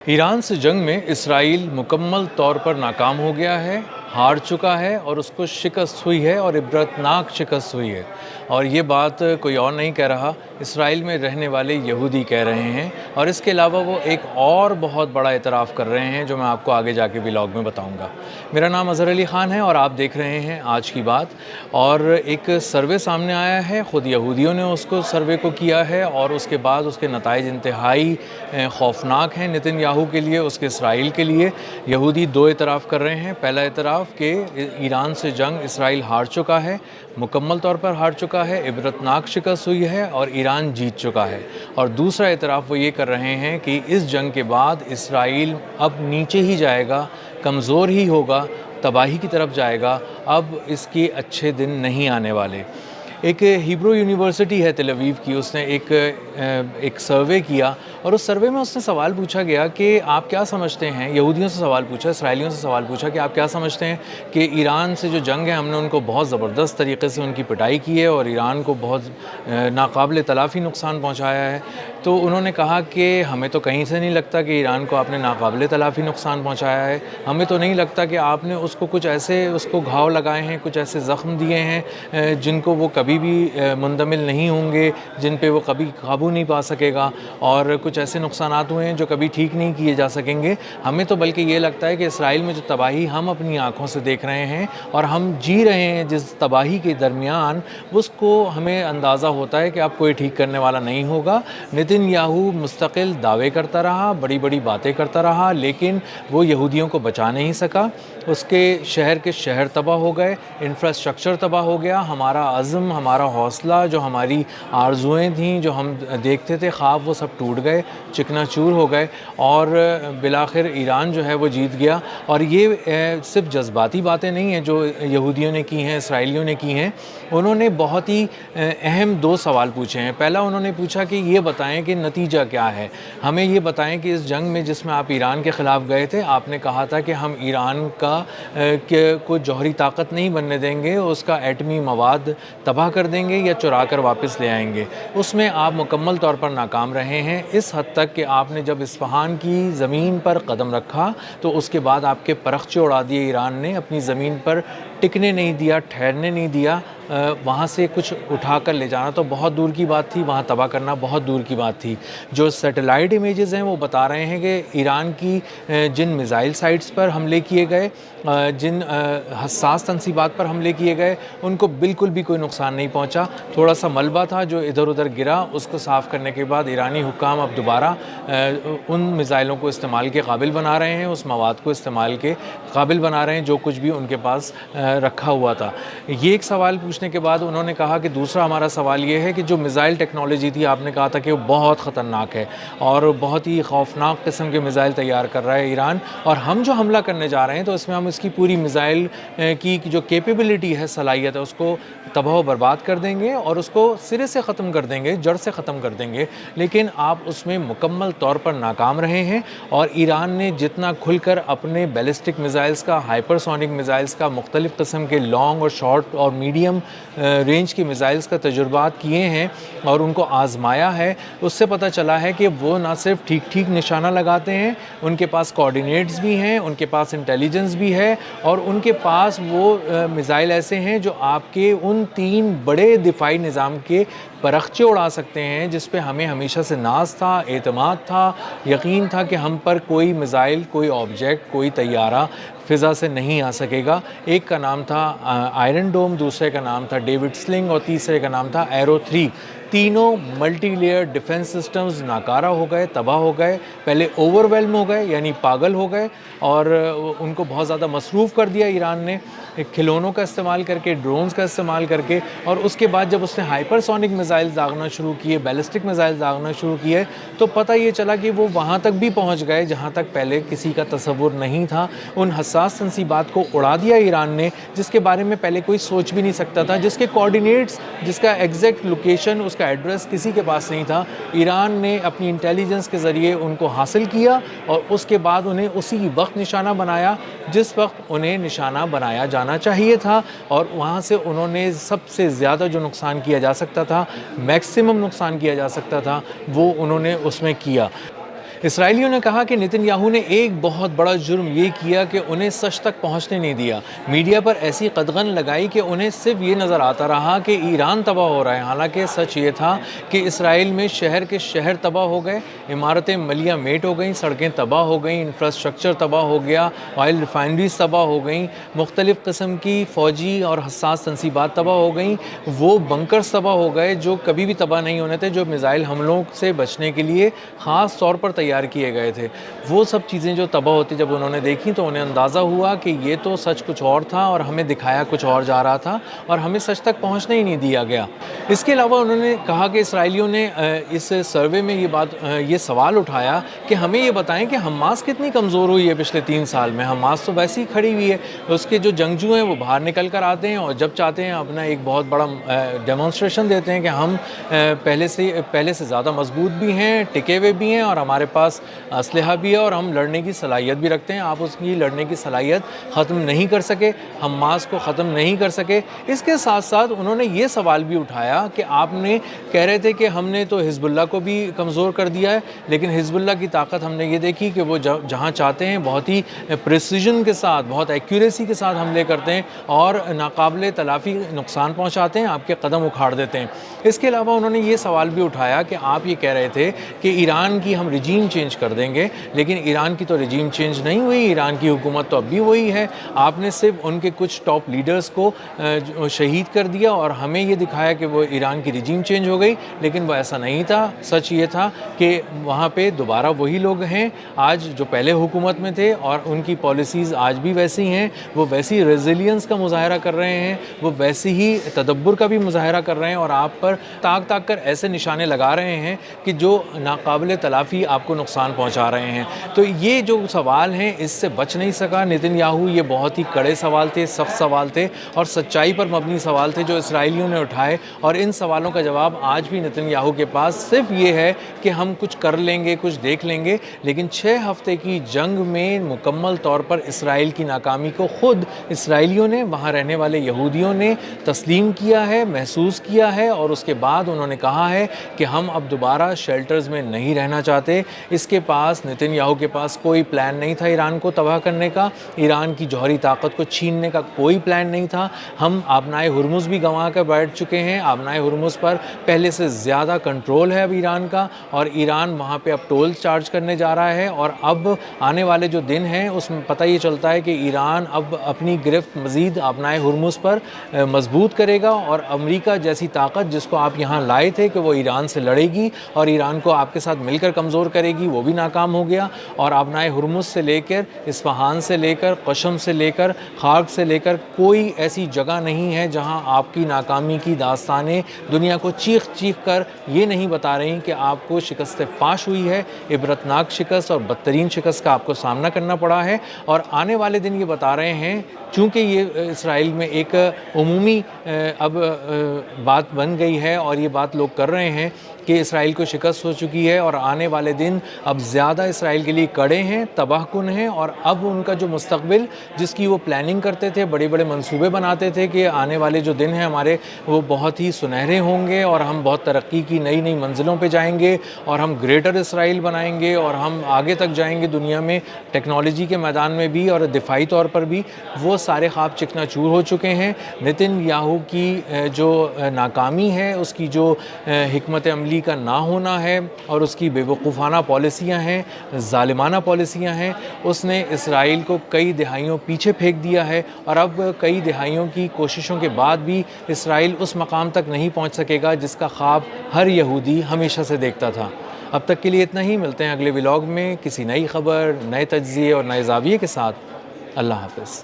Iran से जंग में इसराइल मुकम्मल तौर पर नाकाम हो गया है, हार चुका है और उसको शिकस्त हुई है और इबरतनाक शिकस्त हुई है। और ये बात कोई और नहीं कह रहा, इसराइल में रहने वाले यहूदी कह रहे हैं। और इसके अलावा वो एक और बहुत बड़ा एतराफ़ कर रहे हैं जो मैं आपको आगे जाके व्लॉग में बताऊंगा। मेरा नाम अज़हर अली ख़ान है और आप देख रहे हैं आज की बात। और एक सर्वे सामने आया है, ख़ुद यहूदियों ने उसको सर्वे को किया है और उसके बाद उसके नताइज इंतहाई खौफनाक हैं नेतन्याहू के लिए, उसके इसराइल के लिए। यहूदी दो एतराफ़ कर रहे हैं। पहला एतराफ़ कि ईरान से जंग इसराइल हार चुका है, मुकम्मल तौर पर हार चुका है, इबरतनाक शिकस्त हुई है और ईरान जीत चुका है। और दूसरा एतराफ़ वो ये कर रहे हैं कि इस जंग के बाद इसराइल अब नीचे ही जाएगा, कमज़ोर ही होगा, तबाही की तरफ जाएगा, अब इसके अच्छे दिन नहीं आने वाले। एक हिब्रू यूनिवर्सिटी है तेल अवीव की, उसने एक सर्वे किया और उस सर्वे में उसने सवाल पूछा गया कि आप क्या समझते हैं, यहूदियों से सवाल पूछा, इसराइलियों से सवाल पूछा कि आप क्या समझते हैं कि ईरान से जो जंग है हमने उनको बहुत ज़बरदस्त तरीके से उनकी पिटाई की है और ईरान को बहुत नाकाबिल तलाफ़ी नुकसान पहुँचाया है। तो उन्होंने कहा कि हमें तो कहीं से नहीं लगता कि ईरान को आपने नाकाबिल तलाफ़ी नुकसान पहुँचाया है, हमें तो नहीं लगता कि आपने उसको कुछ ऐसे उसको घाव लगाए हैं, कुछ ऐसे ज़ख्म दिए हैं जिनको वो कभी भी मुंदमिल नहीं होंगे, जिन पे वो कभी काबू नहीं पा सकेगा, और कुछ ऐसे नुकसानात हुए हैं जो कभी ठीक नहीं किए जा सकेंगे। हमें तो बल्कि ये लगता है कि इसराइल में जो तबाही हम अपनी आँखों से देख रहे हैं और हम जी रहे हैं जिस तबाही के दरमियान, उसको हमें अंदाज़ा होता है कि अब कोई ठीक करने वाला नहीं होगा। नेतन्याहू मुस्तकिल दावे करता रहा, बड़ी बड़ी बातें करता रहा, लेकिन वो यहूदियों को बचा नहीं सका। उसके शहर तबाह हो गए, इंफ्रास्ट्रक्चर तबाह हो गया, हमारा अज़्म, हमारा हौसला, जो हमारी आरज़ुएँ थीं, जो हम देखते थे ख्वाब, वो सब टूट गए, चिकनाचूर हो गए और बिलाखिर ईरान जो है वो जीत गया। और ये सिर्फ जज्बाती बातें नहीं हैं जो यहूदियों ने की हैं, इसराइलियों ने की हैं। उन्होंने बहुत ही अहम दो सवाल पूछे हैं। पहला उन्होंने पूछा कि ये बताएं कि नतीजा क्या है, हमें ये बताएं कि इस जंग में जिसमें आप ईरान के ख़िलाफ़ गए थे, आपने कहा था कि हम ईरान को जौहरी ताकत नहीं बनने देंगे, उसका एटमी मवाद तबाह कर देंगे या चुरा कर वापस ले आएंगे। उसमें आप मुकम्मल तौर पर नाकाम रहे हैं, इस हद तक कि आपने जब इस्फ़हान की ज़मीन पर कदम रखा तो उसके बाद आपके परख़चे उड़ा दिए ईरान ने, अपनी ज़मीन पर टिकने नहीं दिया, ठहरने नहीं दिया। वहाँ से कुछ उठा कर ले जाना तो बहुत दूर की बात थी, वहाँ तबाह करना बहुत दूर की बात थी। जो सैटेलाइट इमेजेस हैं वो बता रहे हैं कि ईरान की जिन मिज़ाइल साइट्स पर हमले किए गए, जिन हसास तनसीबात पर हमले किए गए, उनको बिल्कुल भी कोई नुकसान नहीं पहुँचा। थोड़ा सा मलबा था जो इधर उधर गिरा, उसको साफ़ करने के बाद ईरानी हुक्काम अब दोबारा उन मिज़ाइलों को इस्तेमाल के काबिल बना रहे हैं, उस मवाद को इस्तेमाल के काबिल बना रहे हैं जो कुछ भी उनके पास रखा हुआ था। ये एक सवाल पूछने के बाद उन्होंने कहा कि दूसरा हमारा सवाल ये है कि जो मिज़ाइल टेक्नोलॉजी थी, आपने कहा था कि वो बहुत ख़तरनाक है और बहुत ही खौफनाक किस्म के मिज़ाइल तैयार कर रहा है ईरान, और हम जो हमला करने जा रहे हैं तो इसमें हम इसकी पूरी मिज़ाइल की जो कैपेबिलिटी है, सलाहियत है, उसको तबाह व बर्बाद कर देंगे और उसको सिरे से ख़त्म कर देंगे, जड़ से ख़त्म कर देंगे। लेकिन आप उसमें मुकम्मल तौर पर नाकाम रहे हैं और ईरान ने जितना खुलकर अपने बैलिस्टिक मिज़ाइल्स का, हाइपरसोनिक मिज़ाइल्स का, मुख्तलिफ़ किस्म के लॉन्ग और शॉर्ट और मीडियम रेंज की मिज़ाइल्स का तजुर्बात किए हैं और उनको आज़माया है, उससे पता चला है कि वो ना सिर्फ ठीक ठीक निशाना लगाते हैं, उनके पास कोऑर्डिनेट्स भी हैं, उनके पास इंटेलिजेंस भी है और उनके पास वो मिज़ाइल ऐसे हैं जो आपके उन 3 बड़े दिफाई निज़ाम के परख़चे उड़ा सकते हैं, जिस पे हमें हमेशा से नाज़ था, एतमाद था, यकीन था कि हम पर कोई मिज़ाइल, कोई ऑब्जेक्ट, कोई तैयारा फ़िज़ा से नहीं आ सकेगा। एक का नाम था आयरन डोम, दूसरे का नाम था डेविड स्लिंग और तीसरे का नाम था एरो 3। तीनों मल्टी लेयर डिफेंस सिस्टम्स नाकारा हो गए, तबाह हो गए, पहले ओवरवेल्म हो गए यानी पागल हो गए और उनको बहुत ज़्यादा मसरूफ़ कर दिया ईरान ने खिलौनों का इस्तेमाल करके, ड्रोन्स का इस्तेमाल करके। और उसके बाद जब उसने हाइपरसोनिक मिज़ाइल दागना शुरू किए, बैलिस्टिक मिज़ाइल दागना शुरू किए, तो पता ये चला कि वो वहाँ तक भी पहुँच गए जहाँ तक पहले किसी का तसव्वुर नहीं था। उन हसास तनसीबात को उड़ा दिया ईरान ने, जिसके बारे में पहले कोई सोच भी नहीं सकता था, जिसके कोऑर्डिनेट्स, जिसका एग्जैक्ट लोकेशन, उसका एड्रेस किसी के पास नहीं था। ईरान ने अपनी इंटेलिजेंस के ज़रिए उनको हासिल किया और उसके बाद उन्हें उसी वक्त निशाना बनाया जिस वक्त उन्हें निशाना बनाया जाना चाहिए था, और वहाँ से उन्होंने सबसे ज़्यादा जो नुकसान किया जा सकता था, मैक्सिमम नुकसान किया जा सकता था, वो उन्होंने उसमें किया। اسرائیلیوں نے کہا کہ نتن یاہو نے ایک بہت بڑا جرم یہ کیا کہ انہیں سچ تک پہنچنے نہیں دیا، میڈیا پر ایسی قدغن لگائی کہ انہیں صرف یہ نظر آتا رہا کہ ایران تباہ ہو رہا ہے، حالانکہ سچ یہ تھا کہ اسرائیل میں شہر کے شہر تباہ ہو گئے، عمارتیں ملیہ میٹ ہو گئیں، سڑکیں تباہ ہو گئیں، انفراسٹرکچر تباہ ہو گیا، آئل ریفائنریز تباہ ہو گئیں، مختلف قسم کی فوجی اور حساس تنصیبات تباہ ہو گئیں، وہ بنکرز تباہ ہو گئے جو کبھی بھی تباہ نہیں ہونے تھے، جو میزائل حملوں سے بچنے کے لیے خاص طور پر تیار کیے گئے تھے۔ وہ سب چیزیں جو تباہ ہوتی جب انہوں نے دیکھی تو انہیں اندازہ ہوا کہ یہ تو سچ کچھ اور تھا اور ہمیں دکھایا کچھ اور جا رہا تھا اور ہمیں سچ تک پہنچنے ہی نہیں دیا گیا۔ اس کے علاوہ انہوں نے کہا کہ اسرائیلیوں نے اس سروے میں یہ سوال اٹھایا کہ ہمیں یہ بتائیں کہ حماس کتنی کمزور ہوئی ہے پچھلے 3 سال میں۔ حماس تو ویسے ہی کھڑی ہوئی ہے، اس کے جو جنگجو ہیں وہ باہر نکل کر آتے ہیں اور جب چاہتے ہیں اپنا ایک بہت بڑا ڈیمونسٹریشن دیتے ہیں کہ ہم پہلے سے زیادہ مضبوط بھی ہیں، ٹکے ہوئے بھی ہیں اور ہمارے پاس اسلحہ بھی ہے اور ہم لڑنے کی صلاحیت بھی رکھتے ہیں۔ آپ اس کی لڑنے کی صلاحیت ختم نہیں کر سکے، حماس کو ختم نہیں کر سکے۔ اس کے ساتھ ساتھ انہوں نے یہ سوال بھی اٹھایا کہ آپ نے کہہ رہے تھے کہ ہم نے تو حزب اللہ کو بھی کمزور کر دیا ہے، لیکن حزب اللہ کی طاقت ہم نے یہ دیکھی کہ وہ جہاں چاہتے ہیں بہت ہی پریسیجن کے ساتھ، بہت ایکیوریسی کے ساتھ حملے کرتے ہیں اور ناقابل تلافی نقصان پہنچاتے ہیں، آپ کے قدم اکھاڑ دیتے ہیں۔ اس کے علاوہ انہوں نے یہ سوال بھی اٹھایا کہ آپ یہ کہہ رہے تھے کہ ایران کی ہم رجیم چینج کر دیں گے، لیکن ایران کی تو رجیم چینج نہیں ہوئی، ایران کی حکومت تو اب بھی وہی ہے۔ آپ نے صرف ان کے کچھ ٹاپ لیڈرز کو شہید کر دیا اور ہمیں یہ دکھایا کہ وہ ایران کی رجیم چینج ہو گئی، لیکن وہ ایسا نہیں تھا۔ سچ یہ تھا کہ وہاں پہ دوبارہ وہی لوگ ہیں آج جو پہلے حکومت میں تھے اور ان کی پالیسیز آج بھی ویسی ہیں، وہ ویسی ریزیلینس کا مظاہرہ کر رہے ہیں، وہ ویسی ہی تدبر کا بھی مظاہرہ کر رہے ہیں اور آپ پر تاک تاک کر ایسے نشانے لگا رہے ہیں کہ جو ناقابل تلافی آپ کو نقصان پہنچا رہے ہیں۔ تو یہ جو سوال ہیں اس سے بچ نہیں سکا نتن یاہو۔ یہ بہت ہی کڑے سوال تھے، سخت سوال تھے اور سچائی پر مبنی سوال تھے جو اسرائیلیوں نے اٹھائے، اور ان سوالوں کا جواب آج بھی نتن یاہو کے پاس صرف یہ ہے کہ ہم کچھ کر لیں گے، کچھ دیکھ لیں گے، لیکن 6 ہفتے کی جنگ میں مکمل طور پر اسرائیل کی ناکامی کو خود اسرائیلیوں نے، وہاں رہنے والے یہودیوں نے تسلیم کیا ہے، محسوس کیا ہے، اور اس کے بعد انہوں نے کہا ہے کہ ہم اب دوبارہ شیلٹرز میں نہیں رہنا چاہتے۔ اس کے پاس، نتن یاہو کے پاس کوئی پلان نہیں تھا ایران کو تباہ کرنے کا، ایران کی جوہری طاقت کو چھیننے کا کوئی پلان نہیں تھا۔ ہم آبنائے ہرمز بھی گنوا کر بیٹھ چکے ہیں، آبنائے ہرمز پر پہلے سے زیادہ کنٹرول ہے اب ایران کا، اور ایران وہاں پہ اب ٹول چارج کرنے جا رہا ہے، اور اب آنے والے جو دن ہیں اس میں پتہ یہ چلتا ہے کہ ایران اب اپنی گرفت مزید آبنائے ہرمز پر مضبوط کرے گا، اور امریکہ جیسی طاقت جس کو آپ یہاں لائے تھے کہ وہ ایران سے لڑے گی اور ایران کو آپ کے ساتھ مل کر کمزور کرے گی، وہ بھی ناکام ہو گیا، اور آبنائے ہرمز سے لے کر اصفہان سے لے کر قشم سے لے کر خارق سے لے کر کوئی ایسی جگہ نہیں ہے جہاں آپ کی ناکامی کی داستانیں دنیا کو چیخ چیخ کر یہ نہیں بتا رہی کہ آپ کو شکست فاش ہوئی ہے، عبرتناک شکست اور بدترین شکست کا آپ کو سامنا کرنا پڑا ہے، اور آنے والے دن یہ بتا رہے ہیں، چونکہ یہ اسرائیل میں ایک عمومی اب بات بن گئی ہے اور یہ بات لوگ کر رہے ہیں کہ اسرائیل کو شکست ہو چکی ہے، اور آنے والے دن اب زیادہ اسرائیل کے لیے کڑے ہیں، تباہ کن ہیں، اور اب ان کا جو مستقبل جس کی وہ پلاننگ کرتے تھے، بڑے بڑے منصوبے بناتے تھے کہ آنے والے جو دن ہیں ہمارے وہ بہت ہی سنہرے ہوں گے اور ہم بہت ترقی کی نئی نئی منزلوں پہ جائیں گے اور ہم گریٹر اسرائیل بنائیں گے اور ہم آگے تک جائیں گے دنیا میں، ٹیکنالوجی کے میدان میں بھی اور دفاعی طور پر بھی، وہ سارے خواب چکنا چور ہو چکے ہیں۔ نتن یاہو کی جو ناکامی ہے، اس کی جو حکمت عملی کا نہ ہونا ہے اور اس کی بے وقوفانہ پالیسیاں ہیں، ظالمانہ پالیسیاں ہیں، اس نے اسرائیل کو کئی دہائیوں پیچھے پھینک دیا ہے، اور اب کئی دہائیوں کی کوششوں کے بعد بھی اسرائیل اس مقام تک نہیں پہنچ سکے گا جس کا خواب ہر یہودی ہمیشہ سے دیکھتا تھا۔ اب تک کے لیے اتنا ہی، ملتے ہیں اگلے ولاگ میں کسی نئی خبر، نئے تجزیے اور نئے زاویے کے ساتھ۔ اللہ حافظ۔